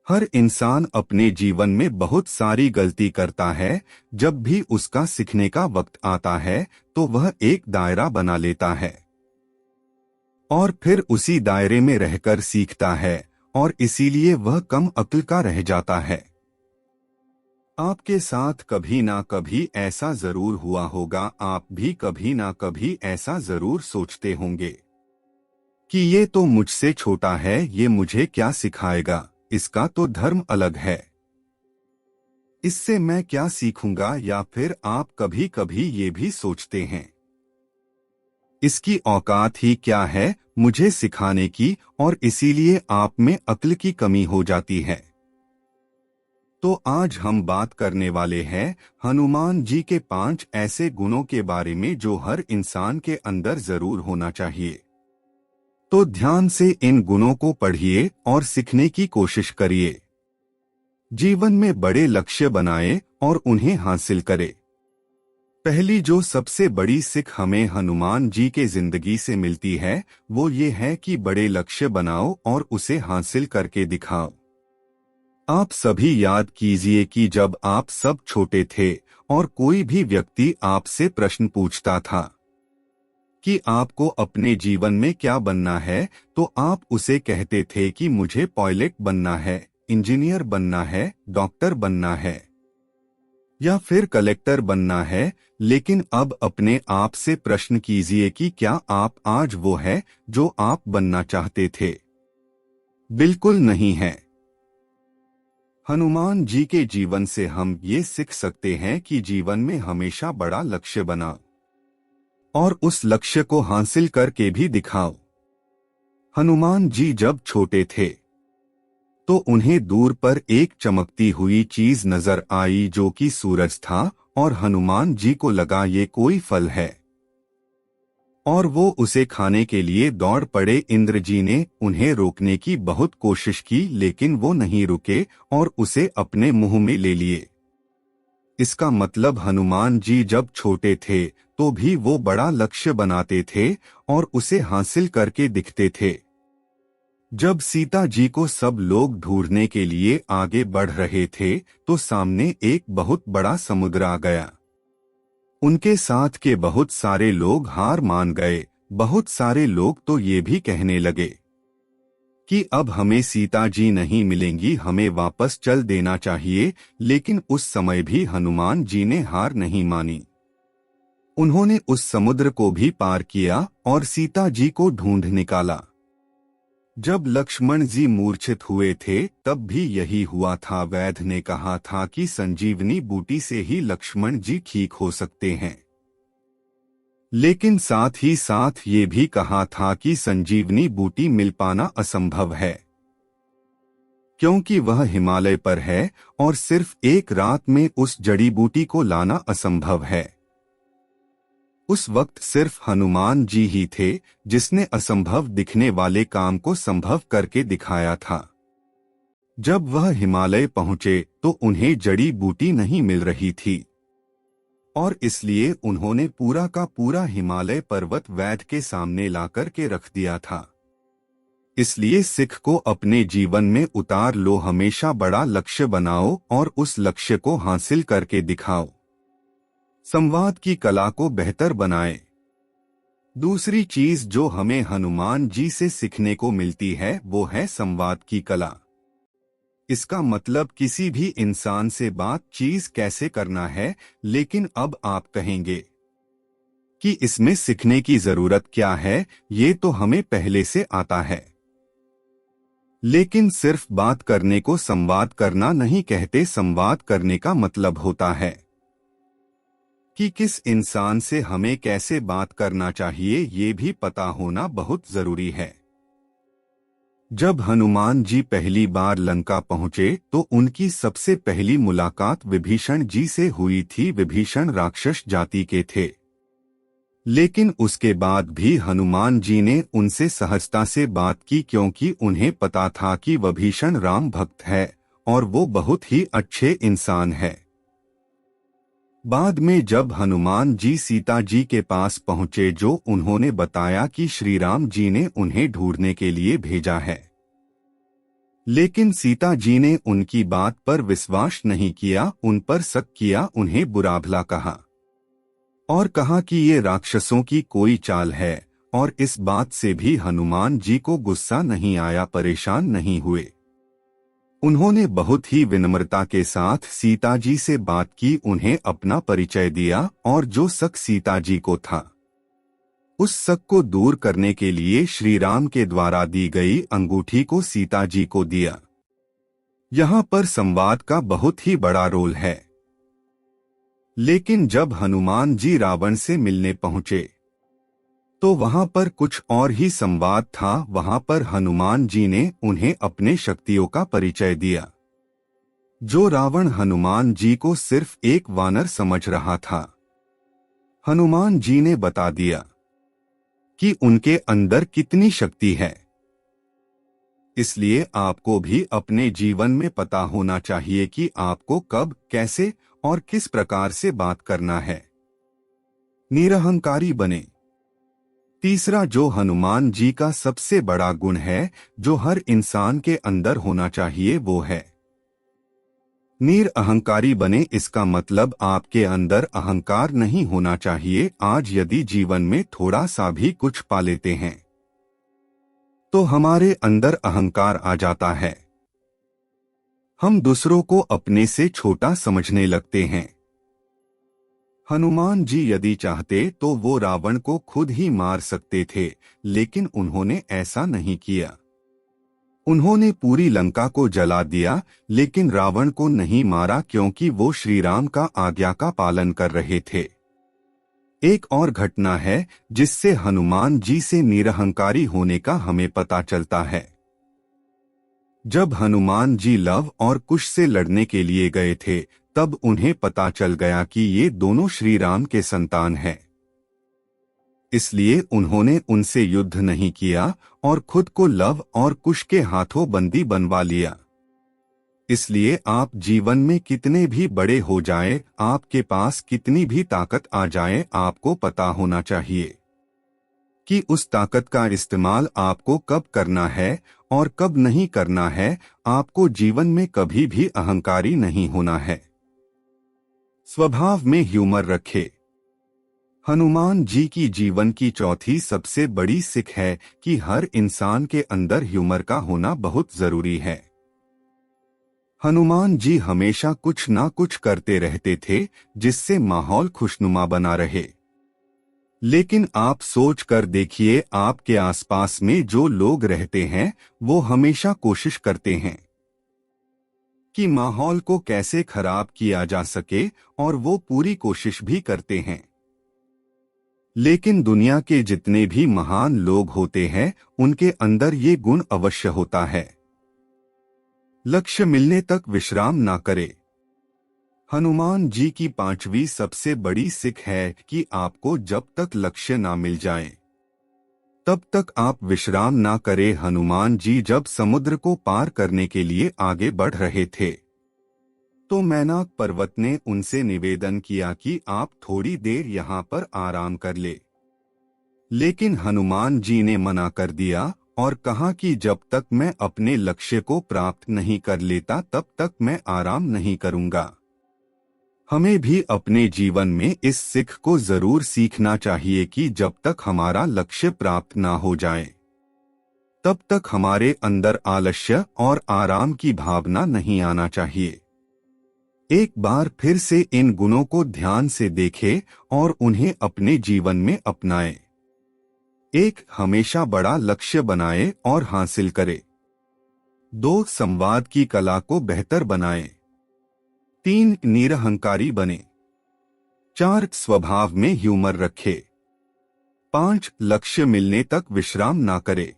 हर इंसान अपने जीवन में बहुत सारी गलती करता है। जब भी उसका सीखने का वक्त आता है तो वह एक दायरा बना लेता है और फिर उसी दायरे में रहकर सीखता है और इसीलिए वह कम अक्ल का रह जाता है। आपके साथ कभी ना कभी ऐसा जरूर हुआ होगा। आप भी कभी ना कभी ऐसा जरूर सोचते होंगे कि ये तो मुझसे छोटा है, ये मुझे क्या सिखाएगा, इसका तो धर्म अलग है, इससे मैं क्या सीखूंगा। या फिर आप कभी कभी ये भी सोचते हैं इसकी औकात ही क्या है मुझे सिखाने की, और इसीलिए आप में अक्ल की कमी हो जाती है। तो आज हम बात करने वाले हैं हनुमान जी के 5 ऐसे गुणों के बारे में जो हर इंसान के अंदर जरूर होना चाहिए। तो ध्यान से इन गुणों को पढ़िए और सीखने की कोशिश करिए। जीवन में बड़े लक्ष्य बनाएं और उन्हें हासिल करें। पहली जो सबसे बड़ी सीख हमें हनुमान जी के जिंदगी से मिलती है वो ये है कि बड़े लक्ष्य बनाओ और उसे हासिल करके दिखाओ। आप सभी याद कीजिए कि जब आप सब छोटे थे और कोई भी व्यक्ति आपसे प्रश्न पूछता था कि आपको अपने जीवन में क्या बनना है, तो आप उसे कहते थे कि मुझे पायलट बनना है, इंजीनियर बनना है, डॉक्टर बनना है या फिर कलेक्टर बनना है। लेकिन अब अपने आप से प्रश्न कीजिए कि क्या आप आज वो है जो आप बनना चाहते थे? बिल्कुल नहीं है। हनुमान जी के जीवन से हम ये सीख सकते हैं कि जीवन में हमेशा बड़ा लक्ष्य बनाओ और उस लक्ष्य को हासिल करके भी दिखाओ। हनुमान जी जब छोटे थे तो उन्हें दूर पर एक चमकती हुई चीज नजर आई जो कि सूरज था, और हनुमान जी को लगा ये कोई फल है और वो उसे खाने के लिए दौड़ पड़े। इंद्र जी ने उन्हें रोकने की बहुत कोशिश की लेकिन वो नहीं रुके और उसे अपने मुंह में ले लिए। इसका मतलब हनुमान जी जब छोटे थे तो भी वो बड़ा लक्ष्य बनाते थे और उसे हासिल करके दिखते थे। जब सीता जी को सब लोग ढूंढने के लिए आगे बढ़ रहे थे तो सामने एक बहुत बड़ा समुद्र आ गया। उनके साथ के बहुत सारे लोग हार मान गए। बहुत सारे लोग तो ये भी कहने लगे कि अब हमें सीता जी नहीं मिलेंगी, हमें वापस चल देना चाहिए। लेकिन उस समय भी हनुमान जी ने हार नहीं मानी। उन्होंने उस समुद्र को भी पार किया और सीता जी को ढूंढ निकाला। जब लक्ष्मण जी मूर्छित हुए थे तब भी यही हुआ था। वैद्य ने कहा था कि संजीवनी बूटी से ही लक्ष्मण जी ठीक हो सकते हैं, लेकिन साथ ही साथ ये भी कहा था कि संजीवनी बूटी मिल पाना असंभव है क्योंकि वह हिमालय पर है और सिर्फ एक रात में उस जड़ी बूटी को लाना असंभव है। उस वक्त सिर्फ हनुमान जी ही थे जिसने असंभव दिखने वाले काम को संभव करके दिखाया था। जब वह हिमालय पहुंचे तो उन्हें जड़ी बूटी नहीं मिल रही थी और इसलिए उन्होंने पूरा का पूरा हिमालय पर्वत वैद्य के सामने लाकर के रख दिया था। इसलिए सिख को अपने जीवन में उतार लो। हमेशा बड़ा लक्ष्य बनाओ और उस लक्ष्य को हासिल करके दिखाओ। संवाद की कला को बेहतर बनाएं। दूसरी चीज जो हमें हनुमान जी से सीखने को मिलती है वो है संवाद की कला। इसका मतलब किसी भी इंसान से बातचीत कैसे करना है। लेकिन अब आप कहेंगे कि इसमें सीखने की जरूरत क्या है, ये तो हमें पहले से आता है। लेकिन सिर्फ बात करने को संवाद करना नहीं कहते। संवाद करने का मतलब होता है कि किस इंसान से हमें कैसे बात करना चाहिए, ये भी पता होना बहुत जरूरी है। जब हनुमान जी पहली बार लंका पहुंचे तो उनकी सबसे पहली मुलाकात विभीषण जी से हुई थी। विभीषण राक्षस जाति के थे, लेकिन उसके बाद भी हनुमान जी ने उनसे सहजता से बात की क्योंकि उन्हें पता था कि विभीषण राम भक्त है और वो बहुत ही अच्छे इंसान है। बाद में जब हनुमान जी सीता जी के पास पहुंचे जो उन्होंने बताया कि श्री राम जी ने उन्हें ढूंढने के लिए भेजा है, लेकिन सीता जी ने उनकी बात पर विश्वास नहीं किया, उन पर शक किया, उन्हें बुरा भला कहा और कहा कि ये राक्षसों की कोई चाल है। और इस बात से भी हनुमान जी को गुस्सा नहीं आया, परेशान नहीं हुए। उन्होंने बहुत ही विनम्रता के साथ सीता जी से बात की, उन्हें अपना परिचय दिया और जो शक सीता जी को था उस शक को दूर करने के लिए श्री राम के द्वारा दी गई अंगूठी को सीता जी को दिया। यहाँ पर संवाद का बहुत ही बड़ा रोल है। लेकिन जब हनुमान जी रावण से मिलने पहुंचे तो वहां पर कुछ और ही संवाद था। वहां पर हनुमान जी ने उन्हें अपने शक्तियों का परिचय दिया। जो रावण हनुमान जी को सिर्फ एक वानर समझ रहा था, हनुमान जी ने बता दिया कि उनके अंदर कितनी शक्ति है। इसलिए आपको भी अपने जीवन में पता होना चाहिए कि आपको कब, कैसे और किस प्रकार से बात करना है। निरहंकारी बने। तीसरा, जो हनुमान जी का सबसे बड़ा गुण है, जो हर इंसान के अंदर होना चाहिए, वो है निरअहंकारी बने। इसका मतलब आपके अंदर अहंकार नहीं होना चाहिए। आज यदि जीवन में थोड़ा सा भी कुछ पा लेते हैं तो हमारे अंदर अहंकार आ जाता है। हम दूसरों को अपने से छोटा समझने लगते हैं। हनुमान जी यदि चाहते तो वो रावण को खुद ही मार सकते थे, लेकिन उन्होंने ऐसा नहीं किया। उन्होंने पूरी लंका को जला दिया, लेकिन रावण को नहीं मारा, क्योंकि वो श्री राम का आज्ञा का पालन कर रहे थे। एक और घटना है जिससे हनुमान जी से निरहंकारी होने का हमें पता चलता है। जब हनुमान जी लव और कुश से लड़ने के लिए गए थे, तब उन्हें पता चल गया कि ये दोनों श्री राम के संतान हैं। इसलिए उन्होंने उनसे युद्ध नहीं किया और खुद को लव और कुश के हाथों बंदी बनवा लिया। इसलिए आप जीवन में कितने भी बड़े हो जाएं, आपके पास कितनी भी ताकत आ जाए, आपको पता होना चाहिए कि उस ताकत का इस्तेमाल आपको कब करना है और कब नहीं करना है। आपको जीवन में कभी भी अहंकारी नहीं होना है। स्वभाव में ह्यूमर रखे। हनुमान जी की जीवन की चौथी सबसे बड़ी सीख है कि हर इंसान के अंदर ह्यूमर का होना बहुत जरूरी है। हनुमान जी हमेशा कुछ ना कुछ करते रहते थे जिससे माहौल खुशनुमा बना रहे। लेकिन आप सोच कर देखिए, आपके आसपास में जो लोग रहते हैं वो हमेशा कोशिश करते हैं कि माहौल को कैसे खराब किया जा सके, और वो पूरी कोशिश भी करते हैं। लेकिन दुनिया के जितने भी महान लोग होते हैं उनके अंदर ये गुण अवश्य होता है। लक्ष्य मिलने तक विश्राम ना करे। हनुमान जी की पांचवी सबसे बड़ी सीख है कि आपको जब तक लक्ष्य ना मिल जाए तब तक आप विश्राम ना करें। हनुमान जी जब समुद्र को पार करने के लिए आगे बढ़ रहे थे तो मैनाक पर्वत ने उनसे निवेदन किया कि आप थोड़ी देर यहाँ पर आराम कर ले। लेकिन हनुमान जी ने मना कर दिया और कहा कि जब तक मैं अपने लक्ष्य को प्राप्त नहीं कर लेता तब तक मैं आराम नहीं करूंगा। हमें भी अपने जीवन में इस सीख को जरूर सीखना चाहिए कि जब तक हमारा लक्ष्य प्राप्त ना हो जाए तब तक हमारे अंदर आलस्य और आराम की भावना नहीं आना चाहिए। एक बार फिर से इन गुणों को ध्यान से देखें और उन्हें अपने जीवन में अपनाएं। एक, हमेशा बड़ा लक्ष्य बनाएं और हासिल करें। 2, संवाद की कला को बेहतर बनाएं। 3, निरहंकारी बने। 4, स्वभाव में ह्यूमर रखें। 5, लक्ष्य मिलने तक विश्राम ना करें।